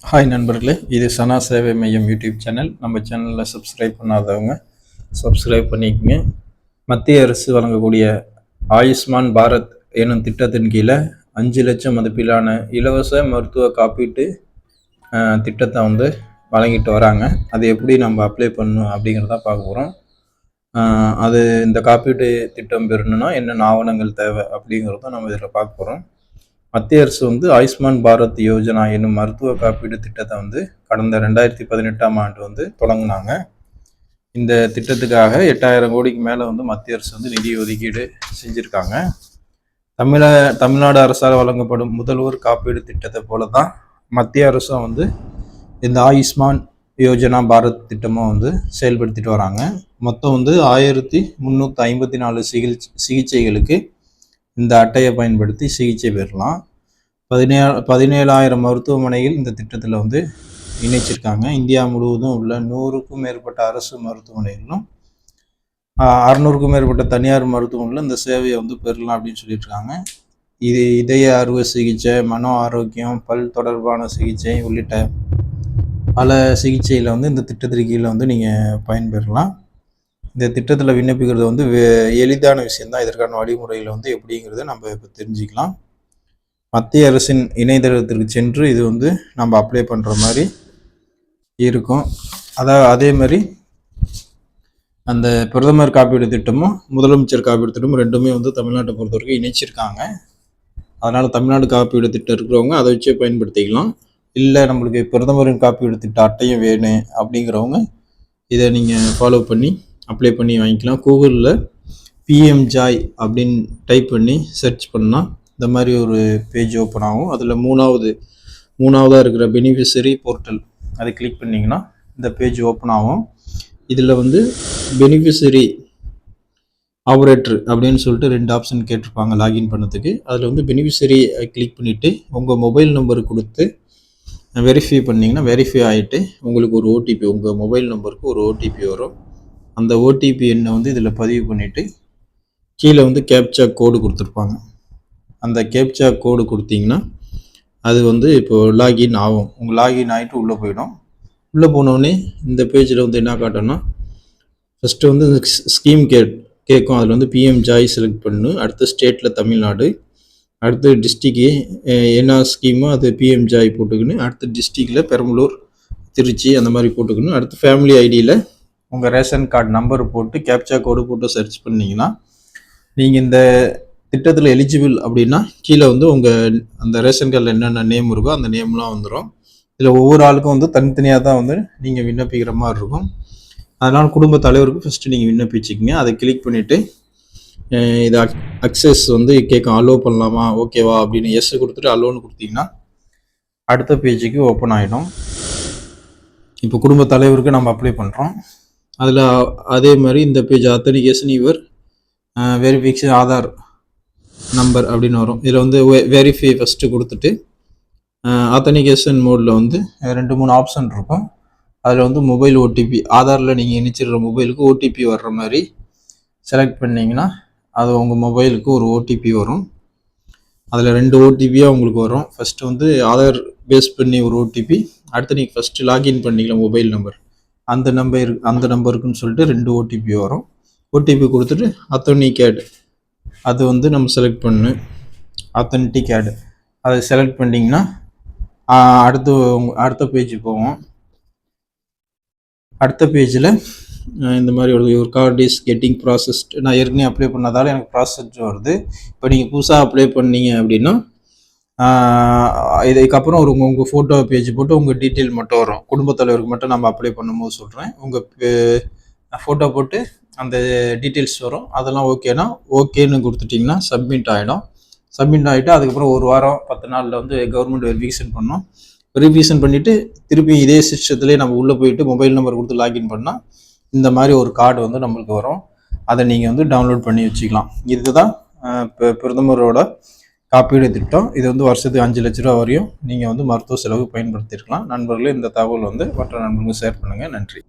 Hi நண்பர்களே, இது சனா சேவை மையம் யூடியூப் சேனல். நம்ம சேனலில் சப்ஸ்கிரைப் பண்ணாதவங்க சப்ஸ்கிரைப் பண்ணிக்கோங்க. மத்திய அரசு வழங்கக்கூடிய ஆயுஷ்மான் பாரத் எனும் திட்டத்தின் கீழே 5 லட்சம் மதிப்பிலான இலவச மருத்துவ காப்பீட்டு திட்டத்தை வழங்கிட்டு வராங்க. அது எப்படி நம்ம அப்ளை பண்ணணும் அப்படிங்கிறத பார்க்க போகிறோம். அது இந்த காப்பீட்டு திட்டம் பெறணும்னா என்னென்ன ஆவணங்கள் தேவை அப்படிங்கிறத நம்ம இதில் பார்க்க போகிறோம். மத்திய அரசு ஆயுஷ்மான் பாரத் யோஜனா என்னும் மருத்துவ காப்பீடு திட்டத்தை கடந்த 2018ஆம் ஆண்டு தொடங்கினாங்க. இந்த திட்டத்துக்காக 8000 கோடிக்கு மேலே மத்திய அரசு நிதி ஒதுக்கீடு செஞ்சுருக்காங்க. தமிழ்நாடு அரசால் வழங்கப்படும் முதல்வர் காப்பீடு திட்டத்தை போல தான் மத்திய அரசும் இந்த ஆயுஷ்மான் யோஜனா பாரத் திட்டமும் செயல்படுத்திட்டு வராங்க. மொத்தம் 1354 சிகிச்சைகளுக்கு இந்த அட்டையை பயன்படுத்தி சிகிச்சை பெறலாம். 17,000 மருத்துவமனைகள் இந்த திட்டத்தில் இணைச்சிருக்காங்க. இந்தியா முழுவதும் உள்ள 100க்கும் மேற்பட்ட அரசு மருத்துவமனைகளும் 600க்கும் மேற்பட்ட தனியார் மருத்துவமனைகளும் இந்த சேவையை பெறலாம் அப்படின்னு சொல்லிட்டு இருக்காங்க. இது இதய அறுவை சிகிச்சை, மனோ ஆரோக்கியம், பல் தொடர்பான சிகிச்சை உள்ளிட்ட பல சிகிச்சையில் இந்த திட்டத்திற்கு கீழே நீங்கள் பயன்பெறலாம். இந்த திட்டத்தில் விண்ணப்பிக்கிறது எளிதான விஷயம்தான். இதற்கான வழிமுறையில் எப்படிங்கிறத நம்ம இப்போ தெரிஞ்சுக்கலாம். மத்திய அரசின் இணையதளத்திற்கு சென்று இது நம்ம அப்ளை பண்ணுற மாதிரி இருக்கும். அதே மாதிரி அந்த பிரதமர் காப்பீடு திட்டமும் முதலமைச்சர் காப்பீடு திட்டமும் ரெண்டுமே தமிழ்நாட்டை பொறுத்த வரைக்கும் இணைச்சிருக்காங்க. அதனால் தமிழ்நாடு காப்பீடு திட்டம் இருக்கிறவங்க அதை வச்சே பயன்படுத்திக்கலாம். இல்லை நம்மளுக்கு பிரதமரின் காப்பீடு திட்ட அட்டையும் வேணும் அப்படிங்கிறவங்க இதை நீங்கள் ஃபாலோ பண்ணி அப்ளை பண்ணி வாங்கிக்கலாம். கூகுளில் பிஎம் ஜாய் அப்படின்னு டைப் பண்ணி சர்ச் பண்ணால் இந்த மாதிரி ஒரு பேஜ் ஓப்பன் ஆகும். அதில் மூணாவதாக இருக்கிற பெனிஃபிஷரி போர்ட்டல் அதை கிளிக் பண்ணிங்கன்னா இந்த பேஜ் ஓப்பன் ஆகும். இதில் பெனிஃபிஷரி ஆப்ரேட்டர் அப்படின்னு சொல்லிட்டு 2 ஆப்ஷன் கேட்டிருப்பாங்க லாகின் பண்ணதுக்கு. அதில் பெனிஃபிஷரி கிளிக் பண்ணிவிட்டு உங்கள் மொபைல் நம்பர் கொடுத்து வெரிஃபை பண்ணிங்கன்னா வெரிஃபை ஆகிட்டு உங்களுக்கு ஒரு ஓடிபி, உங்கள் மொபைல் நம்பருக்கு ஒரு ஓடிபி வரும். அந்த ஓடிபி எண்ணை இதில் பதிவு பண்ணிவிட்டு கீழே கேப்சா கோடு கொடுத்துருப்பாங்க. அந்த கேப்சா கோடு கொடுத்தீங்கன்னா அது இப்போது லாகின் ஆகும். உங்கள் லாகின் ஆகிட்டு உள்ளே போயிடும். உள்ளே போனோடனே இந்த பேஜில் என்ன காட்டணும்னா ஃபஸ்ட்டு ஸ்கீம் கேட்கும். அதில் பிஎம் ஜாய் செலக்ட் பண்ணணும். அடுத்து ஸ்டேட்டில் தமிழ்நாடு, அடுத்து டிஸ்ட்ரிக்கு என்ன ஸ்கீமோ அது பிஎம் ஜாய் போட்டுக்கணும். அடுத்து டிஸ்ட்ரிக்டில் பெரம்பலூர், திருச்சி அந்த மாதிரி போட்டுக்கணும். அடுத்து ஃபேமிலி ஐடியில் உங்கள் ரேஷன் கார்டு நம்பர் போட்டு கேப்சா கோடு போட்டு சர்ச் பண்ணிங்கன்னா நீங்கள் இந்த திட்டத்தில் எலிஜிபிள் அப்படின்னா கீழே உங்கள் அந்த ரேஷன் கார்டில் என்னென்ன நேம் இருக்கோ அந்த நேம்லாம் வந்துடும். இதில் ஒவ்வொரு ஆளுக்கும் தனித்தனியாக தான் நீங்கள் விண்ணப்பிக்கிற மாதிரி இருக்கும். அதனால் குடும்ப தலைவருக்கு ஃபஸ்ட்டு நீங்கள் விண்ணப்பிச்சிக்கிங்க. அதை கிளிக் பண்ணிவிட்டு இது அக்சஸ் கேட்கும், அலோ பண்ணலாமா ஓகேவா அப்படின்னு எஸ் கொடுத்துட்டு அலோன்னு கொடுத்தீங்கன்னா அடுத்த பேஜுக்கு ஓப்பன் ஆகிடும். இப்போ குடும்ப தலைவருக்கு நம்ம அப்ளை பண்ணுறோம். அதில் அதே மாதிரி இந்த page authentication your verification Aadhaar number அப்படின்னு வரும். இதில் வெரிஃபை ஃபஸ்ட்டு கொடுத்துட்டு அத்தனிகேஷன் மோடில் 2-3 ஆப்ஷன் இருக்கும். அதில் மொபைல் ஓடிபி, ஆதாரில் நீங்கள் இணைச்சிடுற மொபைலுக்கு ஓடிபி வர்ற மாதிரி செலக்ட் பண்ணிங்கன்னா அது உங்கள் மொபைலுக்கு ஒரு ஓடிபி வரும். அதில் 2 ஓடிபியாக உங்களுக்கு வரும். ஃபஸ்ட்டு ஆதார் பேஸ் பண்ணி ஒரு ஓடிபி, அடுத்து நீங்கள் ஃபஸ்ட்டு லாகின் பண்ணிக்கலாம் மொபைல் நம்பர், அந்த நம்பருக்குன்னு சொல்லிட்டு 2 ஓடிபி வரும். ஓடிபி கொடுத்துட்டு அத்தன்டிகேட் அது நம்ம செலக்ட் பண்ணணும். அத்தன்டிகேட் அதை செலக்ட் பண்ணிங்கன்னா அடுத்த பேஜ் போவோம். அடுத்த பேஜில் இந்த மாதிரி ஒரு கார்டு இஸ் கெட்டிங் ப்ராசஸ்ட். நான் ஏற்கனவே அப்ளை பண்ணதால் எனக்கு ப்ராசஸ் வருது. இப்போ நீங்கள் புதுசாக அப்ளை பண்ணீங்க அப்படின்னா இதுக்கப்புறம் உங்கள் ஃபோட்டோ பேஜ் போட்டு உங்கள் டீட்டெயில் மட்டும் வரும். குடும்பத் தலைவருக்கு மட்டும் நம்ம அப்ளை பண்ணும்போது சொல்கிறேன். உங்கள் ஃபோட்டோ போட்டு அந்த டீட்டெயில்ஸ் வரும். அதெல்லாம் ஓகேனா ஓகேன்னு கொடுத்துட்டிங்கன்னா சப்மிட் ஆகிடும். சப்மிட் ஆகிட்டு அதுக்கப்புறம் 1 வாரம் 10 நாளில் கவர்மெண்ட் வெரிஃபிகேஷன் பண்ணோம். வெரிஃபிகேஷன் பண்ணிவிட்டு திருப்பி இதே சிஸ்டத்துலேயே நம்ம உள்ளே போயிட்டு மொபைல் நம்பர் கொடுத்து லாகின் பண்ணால் இந்த மாதிரி ஒரு கார்டு நம்மளுக்கு வரும். அதை நீங்கள் டவுன்லோட் பண்ணி வச்சுக்கலாம். இதுதான் பிரதமரோட காப்பீடு திட்டம். இது வருஷத்துக்கு 5 லட்ச ரூபா வரையும் நீங்கள் மருத்துவ செலவு பயன்படுத்தியிருக்கலாம். நண்பர்களே, இந்த தகவல் மற்ற நண்பர்களுக்கு ஷேர் பண்ணுங்கள். நன்றி.